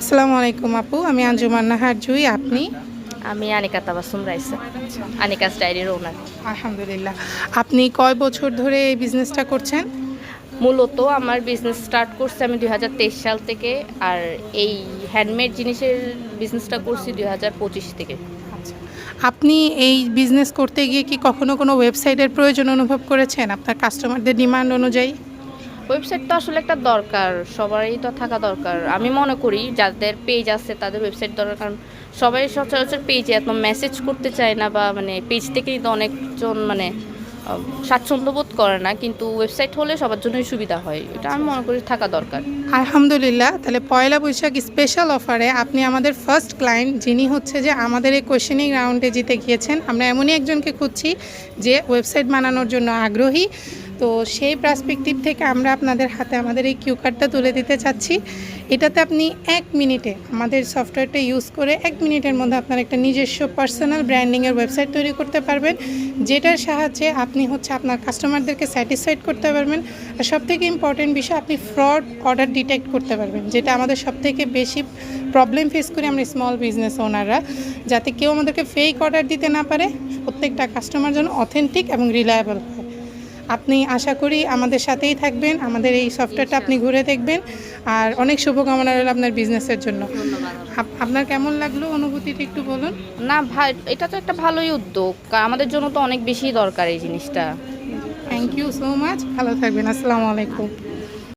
আসসালামু আলাইকুম আপু, আমি আঞ্জুমান নাহার জুই। আপনি? আমি আনিকা তাবাসসুম রাইসা, আনিকাস ডায়েরির ওনার। আলহামদুলিল্লাহ। আপনি কয় বছর ধরে এই বিজনেসটা করছেন? মূলত আমার বিজনেস স্টার্ট করছি আমি 2023 সাল থেকে, আর এই হ্যান্ডমেড জিনিসের বিজনেসটা করছি 2025 থেকে। আচ্ছা, আপনি এই বিজনেস করতে গিয়ে কি কখনো কোনো ওয়েবসাইটের প্রয়োজন অনুভব করেছেন আপনার কাস্টমারদের ডিমান্ড অনুযায়ী? ওয়েবসাইট তো আসলে একটা দরকার, সবারই তো থাকা দরকার। আমি মনে করি যাদের পেজ আছে তাদের ওয়েবসাইট দরকার, কারণ সবাই সচরাচর পেজে এত মেসেজ করতে চায় না, বা মানে পেজ থেকেই তো অনেকজন মানে স্বাচ্ছন্দ্য বোধ করে না, কিন্তু ওয়েবসাইট হলে সবার জন্যই সুবিধা হয়, এটা আমি মনে করি থাকা দরকার। আলহামদুলিল্লাহ। তাহলে পয়লা বৈশাখ স্পেশাল অফারে আপনি আমাদের ফার্স্ট ক্লায়েন্ট, যিনি হচ্ছে যে আমাদের এই কোয়েশ্চেনিং রাউন্ডে জিতে গিয়েছেন। আমরা এমনই একজনকে খুঁজছি যে ওয়েবসাইট বানানোর জন্য আগ্রহী। তো সেই পার্সপেক্টিভ থেকে আমরা আপনাদের হাতে আমাদের এই কিউ কার্ডটা তুলে দিতে চাচ্ছি। এটাতে আপনি 1 মিনিটে আমাদের সফটওয়্যারটা ইউজ করে 1 মিনিটের মধ্যে আপনার একটা নিজস্ব পার্সোনাল ব্র্যান্ডিংয়ের ওয়েবসাইট তৈরি করতে পারবেন, যেটার সাহায্যে আপনি হচ্ছে আপনার কাস্টমারদেরকে স্যাটিসফাইড করতে পারবেন। আর সবথেকে ইম্পর্টেন্ট বিষয়, আপনি ফ্রড অর্ডার ডিটেক্ট করতে পারবেন, যেটা আমাদের সবথেকে বেশি প্রবলেম ফেস করি আমরা স্মল বিজনেস ওনাররা, যাতে কেউ আমাদেরকে ফেক অর্ডার দিতে না পারে, প্রত্যেকটা কাস্টমার যেন অথেন্টিক এবং রিলায়েবল হয়। আপনি আশা করি আমাদের সাথেই থাকবেন, আমাদের এই সফটওয়্যারটা আপনি ঘুরে দেখবেন। আর অনেক শুভকামনা রইল আপনার বিজনেসের জন্য। ধন্যবাদ। আপনার কেমন লাগলো অনুভূতিটা একটু বলুন। না ভাই, এটা তো একটা ভালোই উদ্যোগ, আমাদের জন্য তো অনেক বেশি দরকার এই জিনিসটা। থ্যাংক ইউ সো মাচ, ভালো থাকবেন। আসসালামু আলাইকুম।